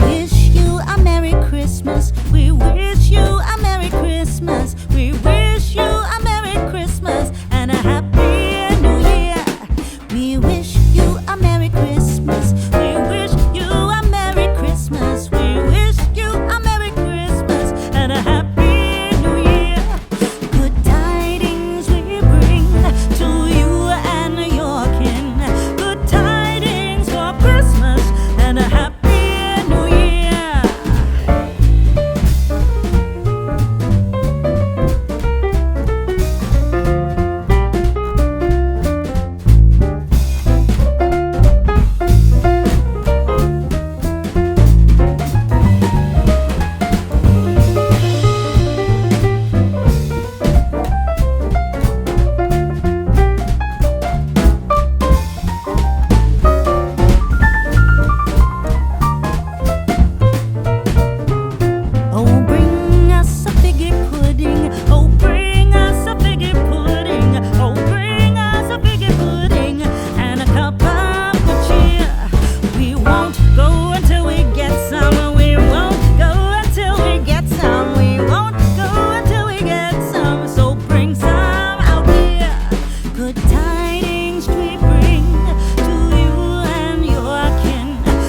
wish you a Merry Christmas. We wish you a Merry Christmas. We wish you a Merry Christmas and a Happy New Year. We wish you a Merry Christmas. We wish you a Merry Christmas. We wish you a Merry Christmas and a Happy New Year. Good tidings we bring to you and your kin. Good tidings for Christmas and a Happy New Year. Oh, bring us a figgy pudding. Oh, bring us a figgy pudding. Oh, bring us a figgy pudding and a cup of good cheer. We won't go until we get some. We won't go until we get some. We won't go until we get some. So bring some out here. Good tidings we bring to you and your kin.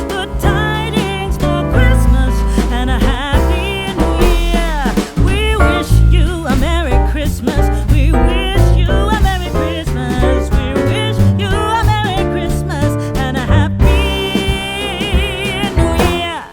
Good tidings for Christmas and a Happy New Year. We wish you a Merry Christmas. We wish you a Merry Christmas. We wish you a Merry Christmas and a Happy New Year.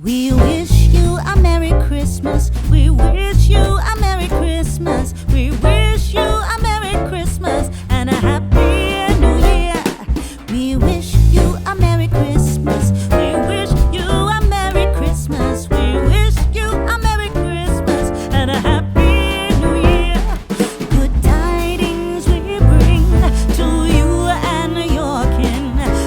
We wish you a Merry Christmas. We wish you a Merry Christmas. We wish you a Merry Christmas and a Happy New Year. We wish you a Merry Christmas. We wish you a Merry Christmas. We wish you a Merry Christmas and a Happy New Year. Good tidings we bring to you and your kin.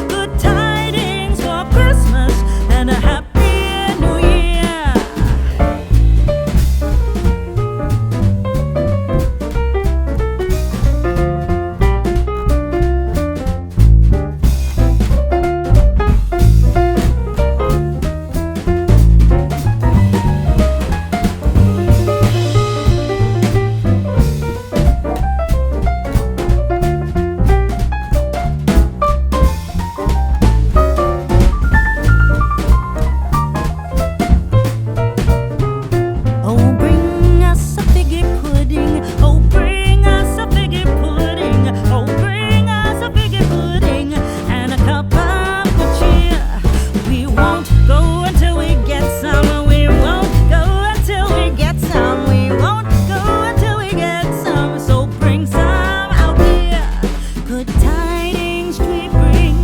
Good tidings for Christmas and a Happy New Year. Oh, bring us a figgy pudding. Oh, bring us a figgy pudding. Oh, bring us a figgy pudding and a cup of good cheer. We won't go until we get some. We won't go until we get some. We won't go until we get some. So bring some out here. Good tidings we bring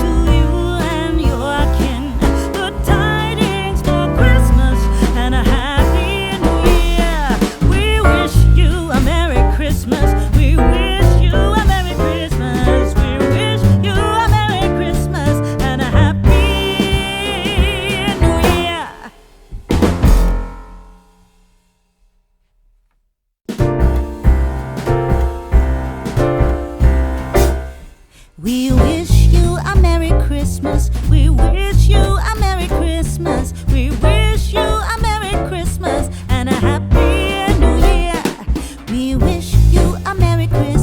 to you and your kin. Good tidings for Christmas and a Happy New Year. We wish you a Merry Christmas. We wish you a Merry Christmas. We wish you a Merry Christmas and a Happy New Year. We wish you a Merry Christmas. We wish you a Merry Christmas. We wish you a Merry Christmas and a Happy New Year. We wish you a Merry Christmas.